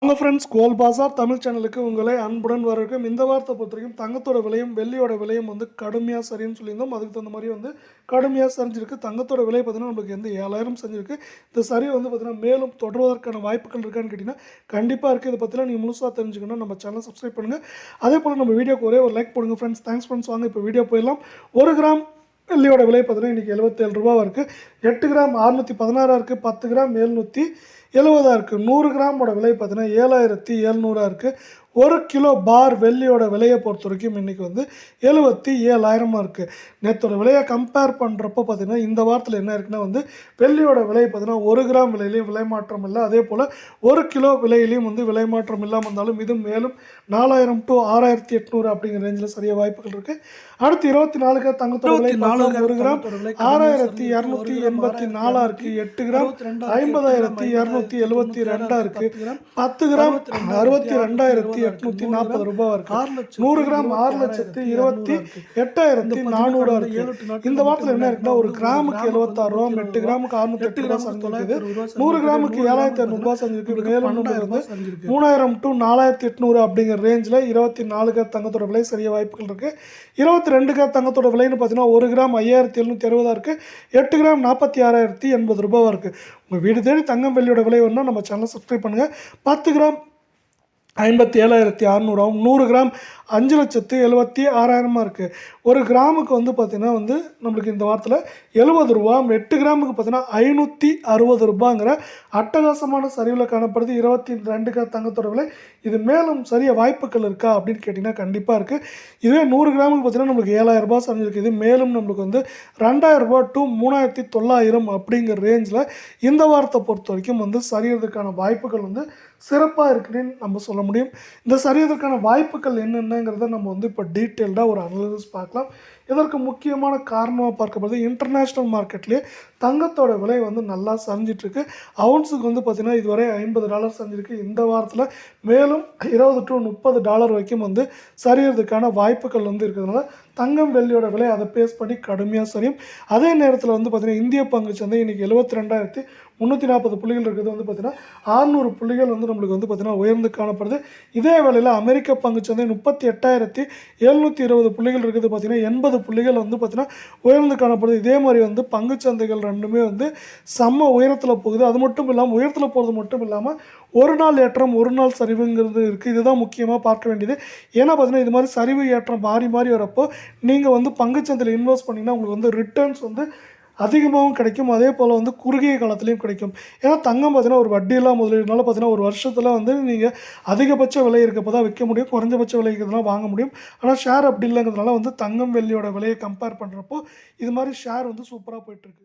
உங்கள் ஃப்ரெண்ட்ஸ் கோல் பாசார் தமிழ் சேனலுக்கு உங்களை அன்புடன் வரவேற்கும். இந்த வாரத்தை பொறுத்த வரைக்கும் தங்கத்தோட விலையும் வெள்ளியோட விலையும் வந்து கடுமையாக சரின்னு சொல்லியிருந்தோம். அதுக்கு தகுந்த மாதிரி வந்து கடுமையாக சரிஞ்சிருக்கு. தங்கத்தோட விலை பார்த்தீங்கன்னா நம்மளுக்கு வந்து 7000 செஞ்சிருக்கு. இந்த சரி வந்து பார்த்தீங்கன்னா மேலும் தொடர்வதற்கான வாய்ப்புகள் இருக்கான்னு கேட்டிங்கன்னா கண்டிப்பாக இருக்குது. இதை பற்றிலாம் நீங்கள் முழுசாக தெரிஞ்சுக்கணும் நம்ம சேனலை சப்ஸ்கிரைப் பண்ணுங்கள். அதே போல் நம்ம வீடியோக்கு ஒரே ஒரு லைக் போடுங்க ஃப்ரெண்ட்ஸ். Thanks friends. வாங்க இப்போ வீடியோ போயிடலாம். 1 கிராம் வெள்ளியோட விலை பார்த்தீங்கன்னா இன்றைக்கி 77 ரூபாவாக இருக்குது. 8 கிராம் 616 இருக்குது. 10 கிராம் 770 இருக்குது. 100 கிராமோட விலை பார்த்தீங்கன்னா 7700 இருக்குது. 1 கிலோ பார் வெள்ளியோட விலையை பொறுத்த வரைக்கும் இன்றைக்கி வந்து 77,000 இருக்குது. நேற்றோட விலையை கம்பேர் பண்ணுறப்போ பார்த்தீங்கன்னா இந்த வாரத்தில் என்ன இருக்குன்னா வந்து வெள்ளியோட விலை பார்த்தீங்கன்னா 1 கிராம் விலையிலையும் விலை மாற்றம் இல்லை. அதே போல் 1 கிலோ விலையிலையும் வந்து விலை மாற்றம் இல்லாமல் இருந்தாலும் இது மேலும் 4000 to 6800 அப்படிங்கிற ரேஞ்சில் சரியாக வாய்ப்புகள் இருக்குது. அடுத்து 24 தங்கத்தோட விலை 1 கிராம் 6284 இருக்குது. 8 கிராம் 50272 இருக்குது. 10 கிராம் 62,840 ரூபாய் இருக்குது. 100 கிராம் 6,28,400 இருக்குது. இந்த வாரத்தில் என்ன இருக்குன்னா ஒரு கிராமுக்கு 76 ரூபா, 8 கிராமுக்கு 608 ரூபா செஞ்சிருக்குது. 100 கிராமுக்கு 7,500 ரூபாய் செஞ்சிருக்கு. மேலும் வந்து 3000 to 4800 அப்படிங்கிற ரேஞ்சில் 24 தங்கத்தோட விலை சரிய வாய்ப்புகள் இருக்குது. 22 தங்கத்தோட விலைன்னு பார்த்தீங்கன்னா 1 கிராம் 5760 இருக்குது. 8 கிராம் 46,080 ரூபாய் இருக்குது. உங்கள் வீடு தேடி தங்கம் வெள்ளியோட விலை வேணும்னா நம்ம சேனலை சப்ஸ்கிரைப் பண்ணுங்கள். 10 கிராம் 57,600 100 கிராம் 5,76,000 இருக்குது. 1 கிராமுக்கு வந்து பார்த்திங்கன்னா வந்து நம்மளுக்கு இந்த வாரத்தில் 70 ரூபா. 8 கிராமுக்கு பார்த்தீங்கன்னா 560 ரூபாங்கிற அட்டகாசமான சரிவில் காணப்படுது. 22 தங்கத்தோட விலை இது மேலும் சரிய வாய்ப்புகள் இருக்கா அப்படின்னு கேட்டிங்கன்னா கண்டிப்பாக இருக்குது. இதுவே 100 கிராமுக்கு பார்த்தீங்கன்னா நம்மளுக்கு 7,000 ரூபாய் சரிஞ்சிருக்கு. இது மேலும் நம்மளுக்கு வந்து 2,000 ரூபா to 3,900 அப்படிங்கிற ரேஞ்சில் இந்த வாரத்தை பொறுத்த வரைக்கும் வந்து சரியறதுக்கான வாய்ப்புகள் வந்து சிறப்பாக இருக்குன்னு நம்ம சொல்ல முடியும். இந்த சரியறதுக்கான வாய்ப்புகள் என்னென்னங்கிறத நம்ம வந்து இப்போ டீட்டெயில்டாக ஒரு அனாலிசிஸ் பார்க்கலாம். இதற்கு முக்கியமான காரணமாக பார்க்கப்படுது இன்டர்நேஷ்னல் மார்க்கெட்லேயே தங்கத்தோட விலை வந்து நல்லா சரிஞ்சிட்ருக்கு. அவுன்ஸுக்கு வந்து பார்த்திங்கன்னா இதுவரை $50 சரிஞ்சிருக்கு. இந்த வாரத்தில் மேலும் $20 to $30 வரைக்கும் வந்து சரியறதுக்கான வாய்ப்புகள் வந்து இருக்கிறதுனால தங்கம் வெள்ளியோட விலை அதை பேஸ் பண்ணி கடுமையாக சரியும். அதே நேரத்தில் வந்து பார்த்திங்கன்னா இந்திய பங்குச்சந்தை இன்றைக்கி 72,340 புள்ளிகள் இருக்கிறது வந்து பார்த்திங்கன்னா 600 புள்ளிகள் வந்து நம்மளுக்கு வந்து பார்த்திங்கன்னா உயர்ந்து காணப்படுது. இதே வேளையில் அமெரிக்க பங்குச்சந்தை 38,720 புள்ளிகள் இருக்கிறது பார்த்திங்கன்னா 80 புள்ளிகள் வந்து பார்த்திங்கன்னா உயர்ந்து காணப்படுது. இதே மாதிரி வந்து பங்குச்சந்தைகள் ரெண்டுமே வந்து செம்ம உயரத்தில் போகுது. அது மட்டும் இல்லாமல் உயரத்தில் போகிறது மட்டும் இல்லாமல் ஒரு நாள் ஏற்றம் ஒரு நாள் சரிவுங்கிறது இருக்குது. இதுதான் முக்கியமாக பார்க்க வேண்டியது. ஏன்னா பார்த்தீங்கன்னா இது மாதிரி சரிவு ஏற்றம் மாறி மாறி வரப்போ நீங்கள் வந்து பங்குச்சந்தையில் இன்வெஸ்ட் பண்ணிங்கன்னா உங்களுக்கு வந்து ரிட்டர்ன்ஸ் வந்து அதிகமாகவும் கிடைக்கும். அதே போல் வந்து குறுகிய காலத்துலேயும் கிடைக்கும். ஏன்னா தங்கம் பார்த்தீங்கன்னா ஒரு வட்டியெல்லாம் முதலீடுனால பார்த்தீங்கன்னா ஒரு வருஷத்தில் வந்து நீங்கள் அதிகபட்ச விலை இருக்கப்போ தான் விற்க முடியும், குறைஞ்சபட்ச விலை இருக்கிறதுலாம் வாங்க முடியும். ஆனால் ஷேர் அப்படி இல்லைங்கிறதுனால வந்து தங்கம் வெள்ளியோட விலையை கம்பேர் பண்ணுறப்போ இது மாதிரி ஷேர் வந்து சூப்பராக போயிட்டுருக்கு.